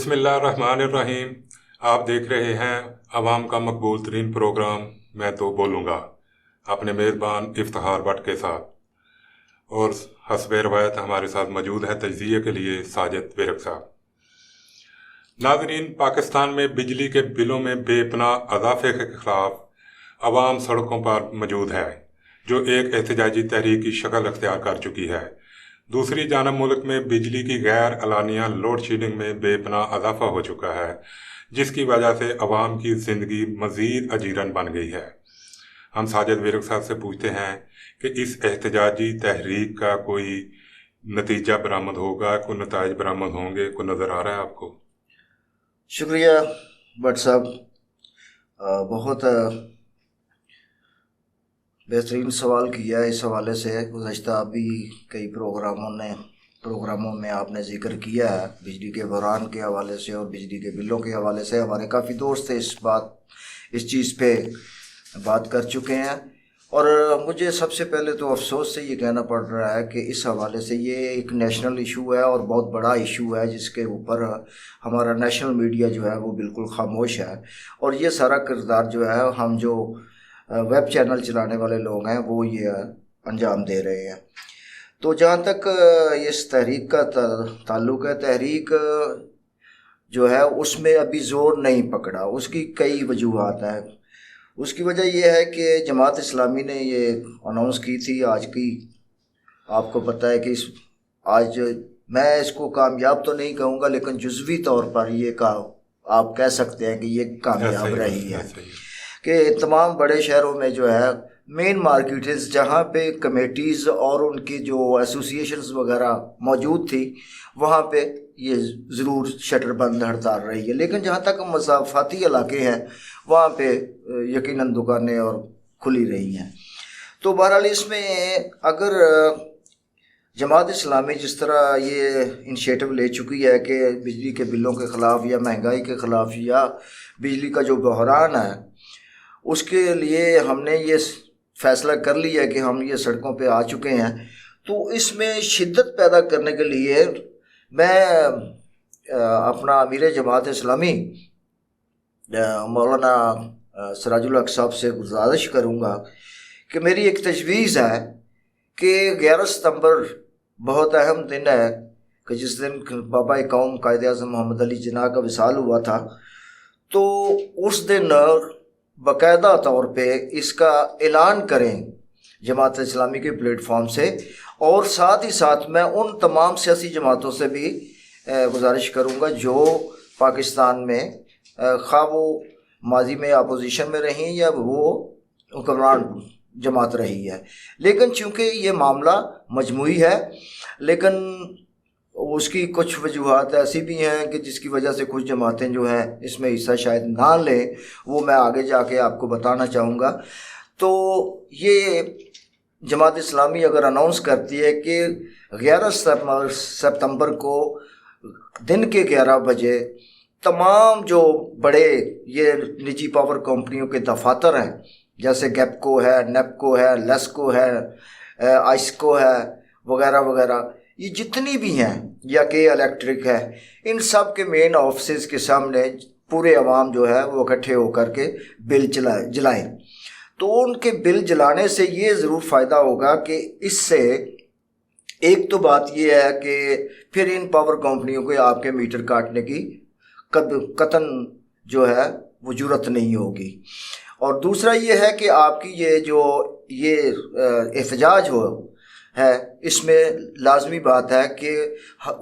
बिस्मिल्लाहिर्रहमानिर्रहीम। आप देख रहे हैं अवाम का मकबूल तरीन प्रोग्राम मैं तो बोलूँगा, अपने मेज़बान इफ्तिखार भट्ट के साथ। और हस्बे रवायत हमारे साथ मौजूद है तजज़िये के लिए साजिद बेरक साहब। नाज़रीन, पाकिस्तान में बिजली के बिलों में बेपनाह इजाफे के खिलाफ अवाम सड़कों पर मौजूद है, जो एक एहतजाजी तहरीक की शक्ल अख्तियार कर चुकी है। दूसरी जानब मुल्क में बिजली की गैर अलानिया लोड शेडिंग में बेपनाह इजाफा हो चुका है, जिसकी वजह से अवाम की ज़िंदगी मज़ीद अजीरन बन गई है। हम साजिद बेरक साहब से पूछते हैं कि इस एहतजाजी तहरीक का कोई नतीजा बरामद होगा, कोई नताइज बरामद होंगे, कोई नज़र आ रहा है आपको? शुक्रिया भट्ट साहब, बहुत बेहतरीन सवाल किया। इस हवाले से गुज़श्ता भी कई प्रोग्रामों में आपने ज़िक्र किया है बिजली के बहरान के हवाले से और बिजली के बिलों के हवाले से। हमारे काफ़ी दोस्त इस चीज़ पे बात कर चुके हैं, और मुझे सबसे पहले तो अफसोस से ये कहना पड़ रहा है कि इस हवाले से ये एक नेशनल इशू है और बहुत बड़ा इशू है, जिसके ऊपर हमारा नेशनल मीडिया जो है वो बिल्कुल खामोश है। और ये सारा किरदार जो है हम जो वेब चैनल चलाने वाले लोग हैं वो ये अंजाम दे रहे हैं। तो जहाँ तक इस तहरीक का ताल्लुक़ है, तहरीक जो है उसमें अभी ज़ोर नहीं पकड़ा। उसकी कई वजूहात हैं। उसकी वजह यह है कि जमात इस्लामी ने ये अनाउंस की थी आज की। आपको पता है कि आज मैं इसको कामयाब तो नहीं कहूँगा, लेकिन जुज़वी तौर पर ये आप कह सकते हैं कि ये कामयाब रही है कि तमाम बड़े शहरों में जो है मेन मार्केट्स जहाँ पे कमेटीज़ और उनकी जो एसोसिएशंस वगैरह मौजूद थी, वहाँ पे ये ज़रूर शटर बंद हड़ताल रही है। लेकिन जहाँ तक मसाफ़ाती इलाके हैं वहाँ पे यकीनन दुकानें और खुली रही हैं। तो बहरहाल इसमें अगर जमात इस्लामी जिस तरह ये इनिशिएटिव ले चुकी है कि बिजली के बिलों के ख़िलाफ़ या महंगाई के ख़िलाफ़ या बिजली का जो बहरान है उसके लिए हमने ये फ़ैसला कर लिया है कि हम ये सड़कों पे आ चुके हैं, तो इसमें शिद्दत पैदा करने के लिए मैं अपना अमीर जमात इस्लामी मौलाना सिराजुल हक साहब से गुजारिश करूँगा कि मेरी एक तजवीज़ है कि 11 सितंबर बहुत अहम दिन है कि जिस दिन बाबा कौम कायद-ए-आज़म मोहम्मद अली जिन्ना का विसाल हुआ था। तो उस दिन बाकायदा तौर पे इसका ऐलान करें जमात इस्लामी के प्लेटफॉर्म से, और साथ ही साथ मैं उन तमाम सियासी जमातों से भी गुजारिश करूँगा जो पाकिस्तान में खा वो माजी में अपोजिशन में रही या वो हुक्मरान जमात रही है, लेकिन चूँकि ये मामला मजमूई है, लेकिन उसकी कुछ वजूहात ऐसी भी हैं कि जिसकी वजह से कुछ जमातें जो हैं इसमें हिस्सा शायद ना लें, वो मैं आगे जाके आपको बताना चाहूँगा। तो ये जमात इस्लामी अगर अनाउंस करती है कि 11 सितंबर को दिन के 11 बजे तमाम जो बड़े ये निजी पावर कंपनियों के दफातर हैं, जैसे गैपको है, नेपको है, लेस्को है, आइस्को है वगैरह वगैरह, ये जितनी भी हैं, या के इलेक्ट्रिक है, इन सब के मेन ऑफिस के सामने पूरे अवाम जो है वो इकट्ठे होकर के बिल जलाएं। तो उनके बिल जलाने से ये ज़रूर फ़ायदा होगा कि इससे एक तो बात ये है कि फिर इन पावर कंपनियों को आपके मीटर काटने की कतन जो है वो ज़रूरत नहीं होगी। और दूसरा ये है कि आपकी ये एहतजाज है, इसमें लाजमी बात है कि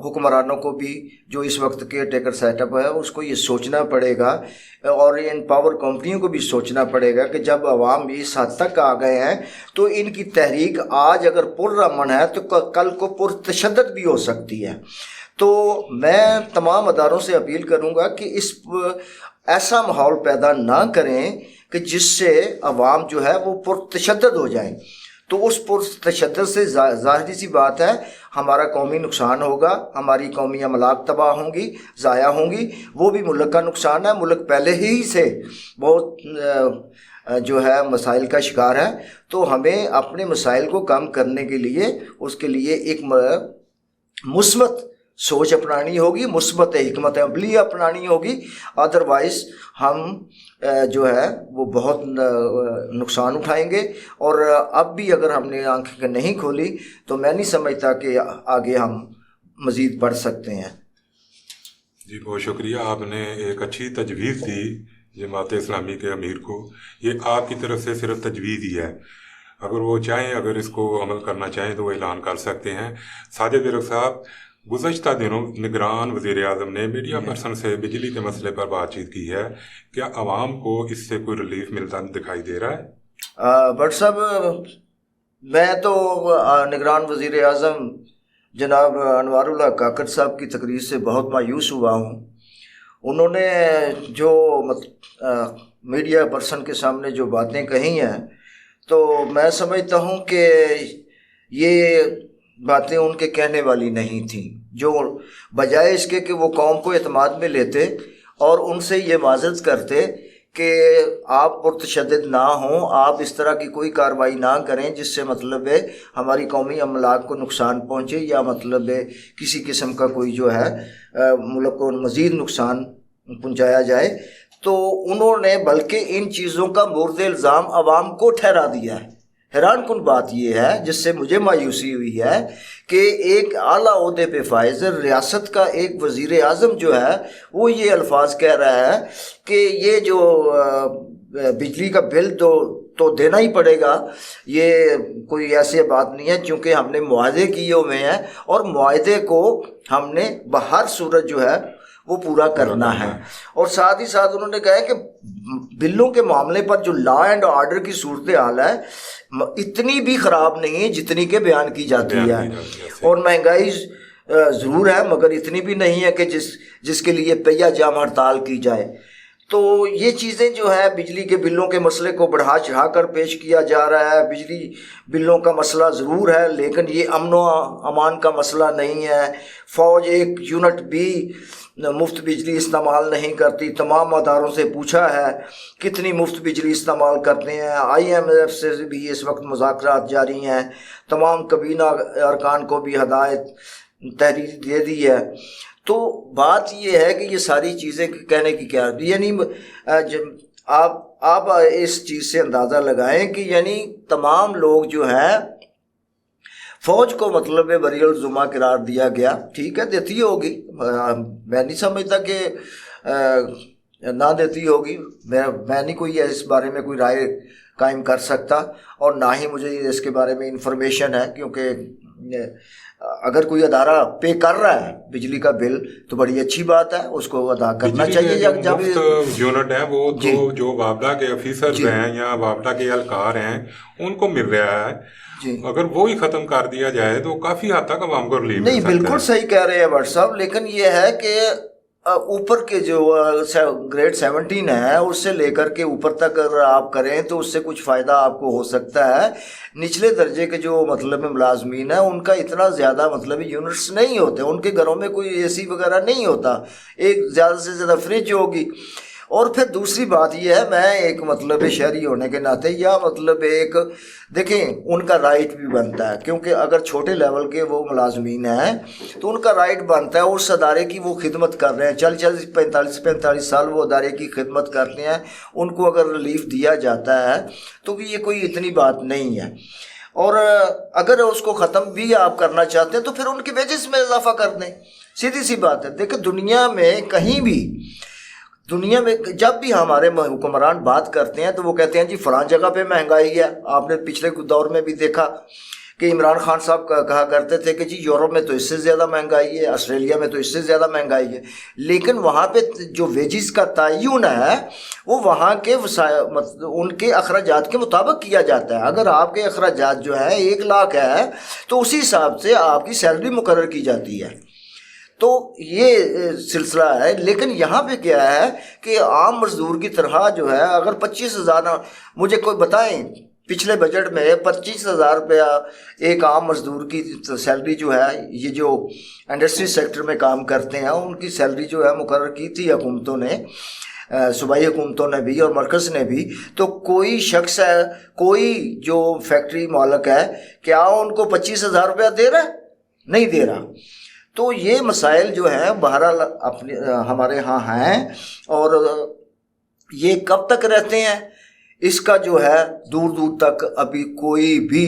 हुक्मरानों को भी जो इस वक्त के टेकर सेटअप है उसको ये सोचना पड़ेगा, और इन पावर कंपनियों को भी सोचना पड़ेगा कि जब अवाम इस हद तक आ गए हैं तो इनकी तहरीक आज अगर पुरअमन है तो कल को पुरतशद्दद भी हो सकती है। तो मैं तमाम अदारों से अपील करूँगा कि ऐसा माहौल पैदा ना करें कि जिससे अवाम जो है वो पुरतशद्दद हो जाए। तो उस पुरतशद्दद से ज़ाहिर सी बात है हमारा कौमी नुकसान होगा, हमारी कौमी अमलाक तबाह होंगी, ज़ाया होंगी, वो भी मुल्क का नुकसान है। मुल्क पहले ही से बहुत जो है मसाइल का शिकार है, तो हमें अपने मसाइल को कम करने के लिए उसके लिए एक मुस्बत सोच अपनानी होगी, मुस्बत हिकमत अमली अपनानी होगी, अदरवाइज़ हम जो है वो बहुत नुकसान उठाएंगे। और अब भी अगर हमने आंखें नहीं खोली तो मैं नहीं समझता कि आगे हम मज़ीद बढ़ सकते हैं। जी बहुत शुक्रिया, आपने एक अच्छी तजवीज़ दी जमात इस्लामी के अमीर को। ये आपकी तरफ से सिर्फ तजवीज़ ही है, अगर वो चाहें, अगर इसको अमल करना चाहें तो वो ऐलान कर सकते हैं। साजिद विरक साहब, गुज़श्ता दिनों निगरान वज़ीर-ए-आज़म ने मीडिया पर्सन से बिजली के मसले पर बातचीत की है, क्या आवाम को इससे कोई रिलीफ मिलता दिखाई दे रहा है? बट साहब, मैं तो निगरान वज़ीर-ए-आज़म जनाब अनवारुल्लाह काकड़ साहब की तकरीर से बहुत मायूस हुआ हूँ। उन्होंने जो मीडिया पर्सन के सामने जो बातें कही हैं, तो मैं समझता हूँ कि ये बातें उनके कहने वाली नहीं थी, जो बजाय इसके कि वो कौम को एतमाद में लेते और उनसे ये माजरत करते कि आप पुरतशद्दिद ना हों, आप इस तरह की कोई कार्रवाई ना करें जिससे मतलब है हमारी कौमी अमलाक को नुकसान पहुँचे, या मतलब है किसी किस्म का कोई जो है मुल्क को मज़ीद नुकसान पहुँचाया जाए। तो उन्होंने बल्कि इन चीज़ों का मोर्द इल्ज़ाम आवाम को ठहरा दिया है। हैरान कुन बात यह है, जिससे मुझे मायूसी हुई है, कि एक आला ओहदे पे फाइज रियासत का एक वज़ीर आज़म जो है वो ये अल्फाज कह रहा है कि ये जो बिजली का बिल तो देना ही पड़ेगा, ये कोई ऐसी बात नहीं है, क्योंकि हमने मुआहदे किए हुए हैं और मुआहदे को हमने बहर सूरत जो है वो पूरा करना है। और साथ ही साथ उन्होंने कहा है कि बिलों के मामले पर जो लॉ एंड ऑर्डर की सूरत हाल है इतनी भी ख़राब नहीं है जितनी के बयान की जाती है, और महंगाई ज़रूर है मगर इतनी भी नहीं है कि जिसके लिए पहिया जाम हड़ताल की जाए। तो ये चीज़ें जो है, बिजली के बिलों के मसले को बढ़ा चढ़ा कर पेश किया जा रहा है। बिजली बिलों का मसला ज़रूर है, लेकिन ये अमन अमान का मसला नहीं है। फ़ौज एक यूनिट भी मुफ्त बिजली इस्तेमाल नहीं करती। तमाम अदारों से पूछा है कितनी मुफ्त बिजली इस्तेमाल करते हैं। IMF से भी इस वक्त मुज़ाकरात जारी हैं। तमाम कबीना अरकान को भी हदायत तहरीर दे दी है। तो बात ये है कि ये सारी चीज़ें कहने की क्या, यानी आप इस चीज़ से अंदाज़ा लगाएं कि यानी तमाम लोग जो हैं, फ़ौज को मतलब बरियल जुमा करार दिया गया, ठीक है देती होगी, मैं नहीं समझता कि ना देती होगी। मैं नहीं कोई इस बारे में कोई राय कायम कर सकता, और ना ही मुझे इसके बारे में इंफॉर्मेशन है, क्योंकि अगर कोई अदारा पे कर रहा है बिजली का बिल तो बड़ी अच्छी बात है, उसको अदा करना चाहिए। जब यूनिट है वो तो जो वापडा के ऑफिसर्स हैं या वापडा के एहलकार हैं उनको मिल रहा है, अगर वो ही ख़त्म कर दिया जाए तो काफ़ी हद तक आवाम को रिलीफ नहीं। बिल्कुल सही कह रहे हैं भट्ट साहब, लेकिन ये है कि ऊपर के जो ग्रेड 17 है उससे लेकर के ऊपर तक अगर आप करें तो उससे कुछ फ़ायदा आपको हो सकता है। निचले दर्जे के जो मतलब मुलाजमीन है उनका इतना ज़्यादा मतलब यूनिट्स नहीं होते, उनके घरों में कोई AC वगैरह नहीं होता, एक ज़्यादा से ज़्यादा फ्रिज होगी। और फिर दूसरी बात यह है, मैं एक मतलब शहरी होने के नाते या मतलब एक देखें उनका राइट भी बनता है, क्योंकि अगर छोटे लेवल के वो मुलाजमीन हैं तो उनका राइट बनता है, उस अदारे की वो खिदमत कर रहे हैं, 40-45 साल वो अदारे की खिदमत करते हैं, उनको अगर रिलीफ दिया जाता है तो भी ये कोई इतनी बात नहीं है। और अगर उसको ख़त्म भी आप करना चाहते हैं तो फिर उनके वेजेस में इजाफा कर दें, सीधी सी बात है। देखिए दुनिया में कहीं भी, दुनिया में जब भी हमारे हुक्मरान बात करते हैं तो वो कहते हैं जी फलां जगह पे महंगाई है। आपने पिछले दौर में भी देखा कि इमरान खान साहब कहा करते थे कि जी यूरोप में तो इससे ज़्यादा महंगाई है, ऑस्ट्रेलिया में तो इससे ज़्यादा महंगाई है, लेकिन वहाँ पे जो वेजिस का तयन है वो वहाँ के मतलब उनके अखराजात के मुताबिक किया जाता है। अगर आपके अखराजात जो है 1 लाख है तो उसी हिसाब से आपकी सैलरी मुकर्रर की जाती है। तो ये सिलसिला है। लेकिन यहाँ पे क्या है कि आम मजदूर की तरह जो है, अगर 25,000 मुझे कोई बताएं पिछले बजट में 25,000 रुपया एक आम मजदूर की सैलरी जो है, ये जो इंडस्ट्री सेक्टर में काम करते हैं उनकी सैलरी जो है मुकर्रर की थी हुकूमतों ने, सूबाई हुकूमतों ने भी और मरकज़ ने भी। तो कोई शख्स है, कोई जो फैक्ट्री मालिक है, क्या उनको 25,000 रुपया दे रहा है? नहीं दे रहा। تو یہ مسائل جو ہیں بہرحال اپنے ہمارے ہاں ہیں، اور یہ کب تک رہتے ہیں اس کا جو ہے دور دور تک ابھی کوئی بھی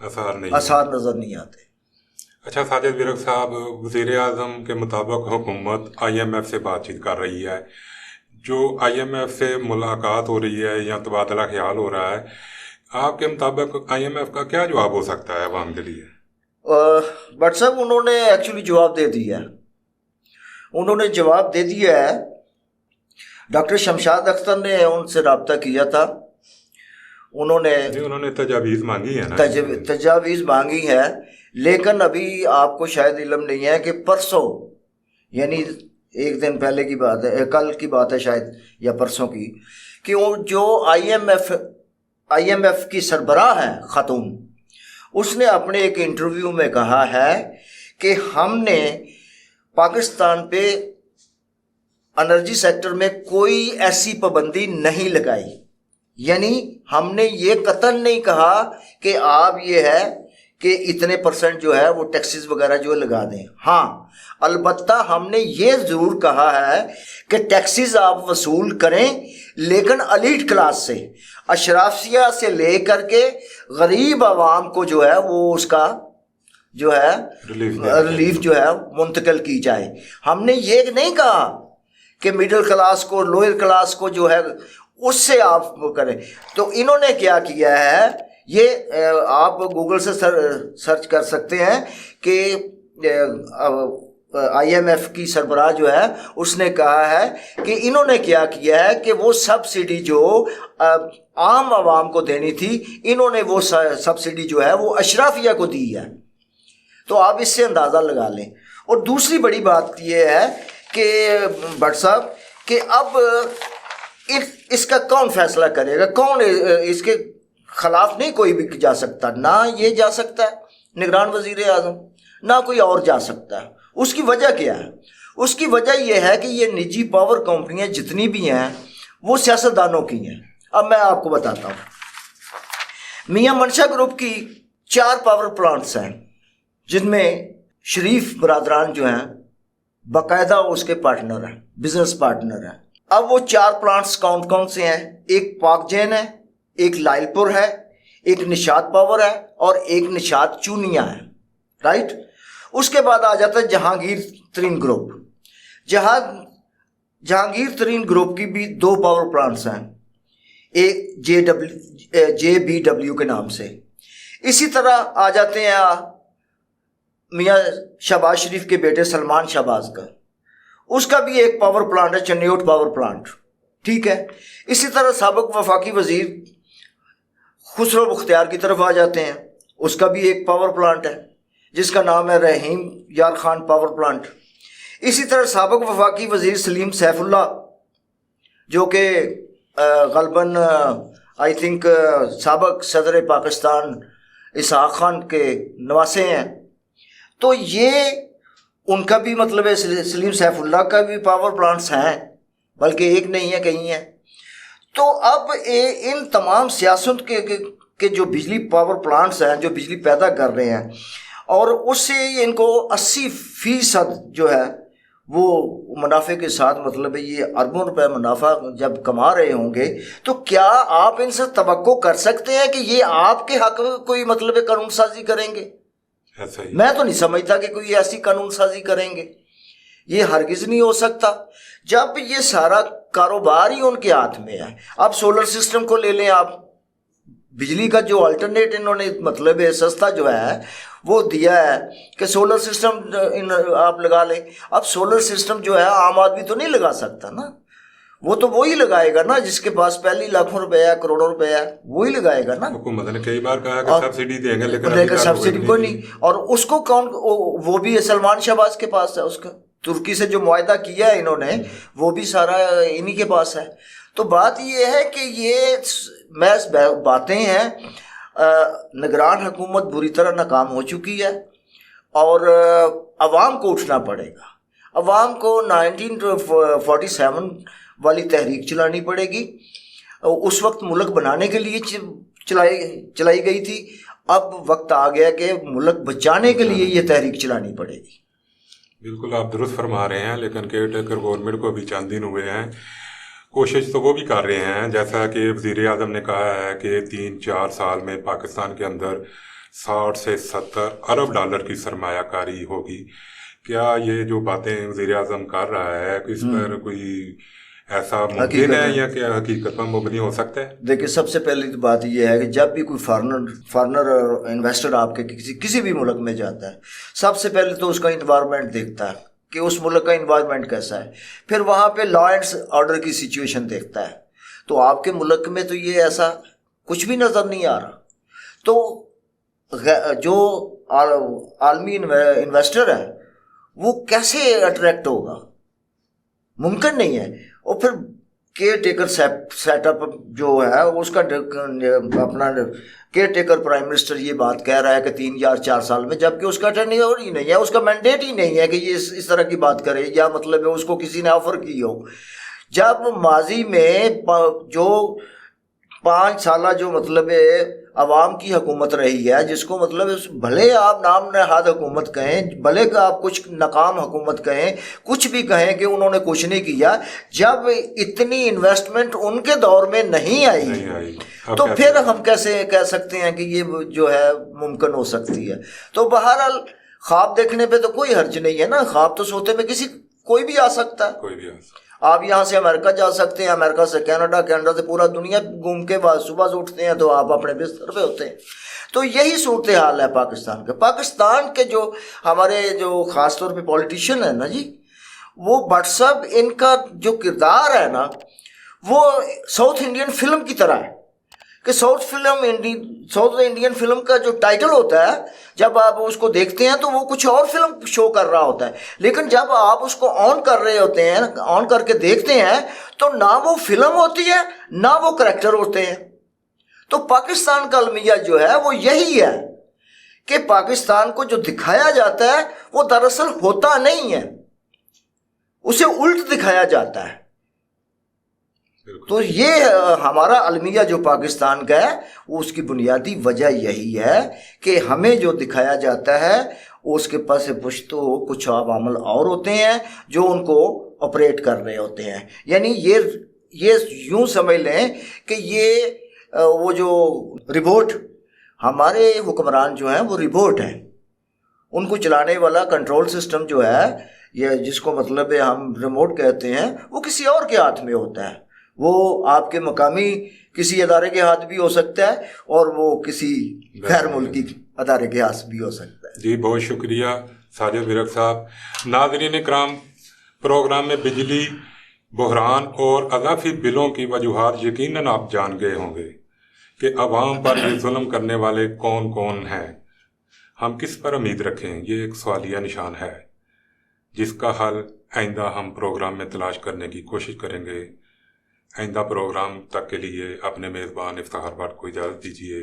آثار نظر نہیں آتے۔ اچھا ساجد ویرک صاحب، وزیر اعظم کے مطابق حکومت آئی ایم ایف سے بات چیت کر رہی ہے، جو آئی ایم ایف سے ملاقات ہو رہی ہے یا تبادلہ خیال ہو رہا ہے، آپ کے مطابق آئی ایم ایف کا کیا جواب ہو سکتا ہے عوام کے لیے؟ بٹ صاحب انہوں نے ایکچولی جواب دے دیا ہے، انہوں نے جواب دے دیا ہے۔ ڈاکٹر شمشاد اختر نے ان سے رابطہ کیا تھا، انہوں نے تجاویز مانگی ہے نا، تجاویز مانگی ہے، لیکن ابھی آپ کو شاید علم نہیں ہے کہ پرسوں، یعنی ایک دن پہلے کی بات ہے، کل کی بات ہے شاید یا پرسوں کی، کہ جو آئی ایم ایف کی سربراہ ہے خاتون، اس نے اپنے ایک انٹرویو میں کہا ہے کہ ہم نے پاکستان پہ انرجی سیکٹر میں کوئی ایسی پابندی نہیں لگائی، یعنی ہم نے یہ قطعاً نہیں کہا کہ آپ یہ ہے کہ اتنے پرسنٹ جو ہے وہ ٹیکسز وغیرہ جو لگا دیں۔ ہاں البتہ ہم نے یہ ضرور کہا ہے کہ ٹیکسز آپ وصول کریں، لیکن ایلیٹ کلاس سے، اشرافیہ سے لے کر کے غریب عوام کو جو ہے وہ اس کا جو ہے ریلیف جو ہے منتقل کی جائے۔ ہم نے یہ نہیں کہا کہ مڈل کلاس کو، لوئر کلاس کو جو ہے اس سے آپ کریں۔ تو انہوں نے کیا کیا ہے، یہ آپ گوگل سے سرچ کر سکتے ہیں کہ آئی ایم ایف کی سربراہ جو ہے اس نے کہا ہے کہ انہوں نے کیا کیا ہے کہ وہ سبسڈی جو عام عوام کو دینی تھی، انہوں نے وہ سبسڈی جو ہے وہ اشرافیہ کو دی ہے۔ تو آپ اس سے اندازہ لگا لیں۔ اور دوسری بڑی بات یہ ہے کہ بٹ صاحب کہ اب اس کا کون فیصلہ کرے گا، کون اس کے خلاف نہیں کوئی بھی جا سکتا، نہ یہ جا سکتا ہے نگران وزیر اعظم، نہ کوئی اور جا سکتا ہے۔ اس کی وجہ کیا ہے؟ اس کی وجہ یہ ہے کہ یہ نجی پاور کمپنیاں جتنی بھی ہیں وہ سیاستدانوں کی ہیں۔ اب میں آپ کو بتاتا ہوں، میاں منشا گروپ کی 4 پاور پلانٹس ہیں، جن میں شریف برادران جو ہیں باقاعدہ اس کے پارٹنر ہیں، بزنس پارٹنر ہیں۔ اب وہ 4 پلانٹس کون سے ہیں؟ ایک پاک جین ہے، ایک لائل پور ہے، ایک نشاد پاور ہے، اور ایک نشاد چونیا ہے، رائٹ؟ اس کے بعد آ جاتا ہے جہانگیر ترین گروپ۔ جہانگیر ترین گروپ کی بھی 2 پاور پلانٹس ہیں، ایک جے بی ڈبلیو کے نام سے۔ اسی طرح آ جاتے ہیں میاں شہباز شریف کے بیٹے سلمان شہباز کا، اس کا بھی ایک پاور پلانٹ ہے، چنیوٹ پاور پلانٹ، ٹھیک ہے۔ اسی طرح سابق وفاقی وزیر خسرو بختیار کی طرف آ جاتے ہیں، اس کا بھی ایک پاور پلانٹ ہے جس کا نام ہے رحیم یار خان پاور پلانٹ۔ اسی طرح سابق وفاقی وزیر سلیم سیف اللہ، جو کہ غالباً آئی تھنک سابق صدر پاکستان اسحاق خان کے نواسے ہیں، تو یہ ان کا بھی مطلب ہے، سلیم سیف اللہ کا بھی پاور پلانٹس ہیں، بلکہ ایک نہیں ہے، کہیں ہیں۔ تو اب ان تمام سیاست کے جو بجلی پاور پلانٹس ہیں جو بجلی پیدا کر رہے ہیں، اور اس سے ان کو 80% جو ہے وہ منافع کے ساتھ، مطلب ہے یہ اربوں روپے منافع جب کما رہے ہوں گے، تو کیا آپ ان سے توقع کر سکتے ہیں کہ یہ آپ کے حق میں کوئی مطلب قانون سازی کریں گے؟ میں تو نہیں سمجھتا کہ کوئی ایسی قانون سازی کریں گے، یہ ہرگز نہیں ہو سکتا جب یہ سارا کاروبار ہی ان کے ہاتھ میں ہے۔ اب سولر سسٹم کو لے لیں آپ، بجلی کا جو الٹرنیٹ انہوں نے مطلب ہے سستا جو ہے وہ دیا ہے کہ سولر سسٹم آپ لگا لیں۔ اب سولر سسٹم جو ہے عام آدمی تو نہیں لگا سکتا نا، وہ تو وہی لگائے گا نا جس کے پاس پہلی لاکھوں روپے ہے، کروڑوں روپے ہے، وہی لگائے گا نا۔ حکومت نے کئی بار کہا کہ سبسڈی دیں گے، لیکن سبسڈی کوئی نہیں۔ اور اس کو کون، وہ بھی سلمان شہباز کے پاس ہے، اس کا ترکی سے جو معاہدہ کیا ہے انہوں نے وہ بھی سارا انہی کے پاس ہے۔ تو بات یہ ہے کہ یہ محض باتیں ہیں، نگران حکومت بری طرح ناکام ہو چکی ہے، اور عوام کو اٹھنا پڑے گا۔ عوام کو 1947 والی تحریک چلانی پڑے گی، اس وقت ملک بنانے کے لیے چلائی گئی تھی، اب وقت آ گیا کہ ملک بچانے کے لیے یہ تحریک چلانی پڑے گی۔ بالکل آپ درست فرما رہے ہیں، لیکن کیئر ٹیکر گورنمنٹ کو ابھی چند دن ہوئے ہیں، کوشش تو وہ بھی کر رہے ہیں، جیسا کہ وزیر اعظم نے کہا ہے کہ 3-4 سال میں پاکستان کے اندر 60 سے 70 ارب ڈالر کی سرمایہ کاری ہوگی۔ کیا یہ جو باتیں وزیر اعظم کر رہا ہے اس پر کوئی ایسا ممکن ہے یا کہ حقیقت میں مبنی ہو سکتا ہے؟ دیکھیں، سب سے پہلی بات یہ ہے کہ جب بھی کوئی فارنر انویسٹر آپ کے کسی بھی ملک میں جاتا ہے، سب سے پہلے تو اس کا انوائرمنٹ دیکھتا ہے کہ اس ملک کا انوائرمنٹ کیسا ہے، پھر وہاں پہ لا اینڈ آرڈر کی سچویشن دیکھتا ہے۔ تو آپ کے ملک میں تو یہ ایسا کچھ بھی نظر نہیں آ رہا، تو جو عالمی انویسٹر ہے وہ کیسے اٹریکٹ ہوگا؟ ممکن نہیں ہے۔ اور پھر کیئر ٹیکر سیٹ اپ جو ہے اس کا اپنا کیئر ٹیکر پرائم منسٹر یہ بات کہہ رہا ہے کہ 3 یا 4 سال میں، جبکہ اس کا ٹرنیور ہی نہیں ہے، اس کا مینڈیٹ ہی نہیں ہے کہ یہ اس طرح کی بات کرے، یا مطلب ہے اس کو کسی نے آفر کی ہو۔ جب ماضی میں جو 5 سالہ جو مطلب عوام کی حکومت رہی ہے، جس کو مطلب بھلے آپ نام نہاد حکومت کہیں، بھلے کہ آپ کچھ ناکام حکومت کہیں، کچھ بھی کہیں کہ انہوں نے کچھ نہیں کیا، جب اتنی انویسٹمنٹ ان کے دور میں نہیں آئی تو پھر ہم کیسے کہہ سکتے ہیں کہ یہ جو ہے ممکن ہو سکتی ہے؟ تو بہرحال خواب دیکھنے پہ تو کوئی حرج نہیں ہے نا، خواب تو سوتے میں کوئی بھی آ سکتا ہے۔ آپ یہاں سے امریکہ جا سکتے ہیں، امریکہ سے کینیڈا، کینیڈا سے پورا دنیا گھوم کے بعد صبح سے اٹھتے ہیں تو آپ اپنے بستر پہ ہوتے ہیں۔ تو یہی صورتحال ہے پاکستان کا۔ پاکستان کے جو ہمارے جو خاص طور پہ پولیٹیشین ہے نا جی، وہ بٹ صاحب ان کا جو کردار ہے نا وہ ساؤتھ انڈین فلم کی طرح ہے کہ ساؤتھ انڈین فلم کا جو ٹائٹل ہوتا ہے، جب آپ اس کو دیکھتے ہیں تو وہ کچھ اور فلم شو کر رہا ہوتا ہے، لیکن جب آپ اس کو آن کر رہے ہوتے ہیں، آن کر کے دیکھتے ہیں تو نہ وہ فلم ہوتی ہے نہ وہ کریکٹر ہوتے ہیں۔ تو پاکستان کا المیہ جو ہے وہ یہی ہے کہ پاکستان کو جو دکھایا جاتا ہے وہ دراصل ہوتا نہیں ہے، اسے الٹ دکھایا جاتا ہے۔ تو یہ ہمارا المیہ جو پاکستان کا ہے، وہ اس کی بنیادی وجہ یہی ہے کہ ہمیں جو دکھایا جاتا ہے اس کے پاس پشتو کچھ عوامل اور ہوتے ہیں جو ان کو آپریٹ کر رہے ہوتے ہیں۔ یعنی یہ یوں سمجھ لیں کہ یہ وہ جو ریبوٹ، ہمارے حکمران جو ہیں وہ ریبوٹ ہیں، ان کو چلانے والا کنٹرول سسٹم جو ہے، یہ جس کو مطلب ہم ریموٹ کہتے ہیں، وہ کسی اور کے ہاتھ میں ہوتا ہے۔ وہ آپ کے مقامی کسی ادارے کے ہاتھ بھی ہو سکتا ہے اور وہ کسی غیر ملکی ادارے کے ہاتھ بھی ہو سکتا ہے۔ جی بہت شکریہ ساجد ورک صاحب۔ ناظرین کرام، پروگرام میں بجلی بحران اور اضافی بلوں کی وجوہات یقیناً آپ جان گئے ہوں گے کہ عوام پر یہ ظلم کرنے والے کون کون ہیں، ہم کس پر امید رکھیں، یہ ایک سوالیہ نشان ہے جس کا حل آئندہ ہم پروگرام میں تلاش کرنے کی کوشش کریں گے۔ آئندہ پروگرام تک کے لیے اپنے میزبان افتخار بٹ کو اجازت دیجیے۔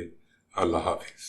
اللہ حافظ۔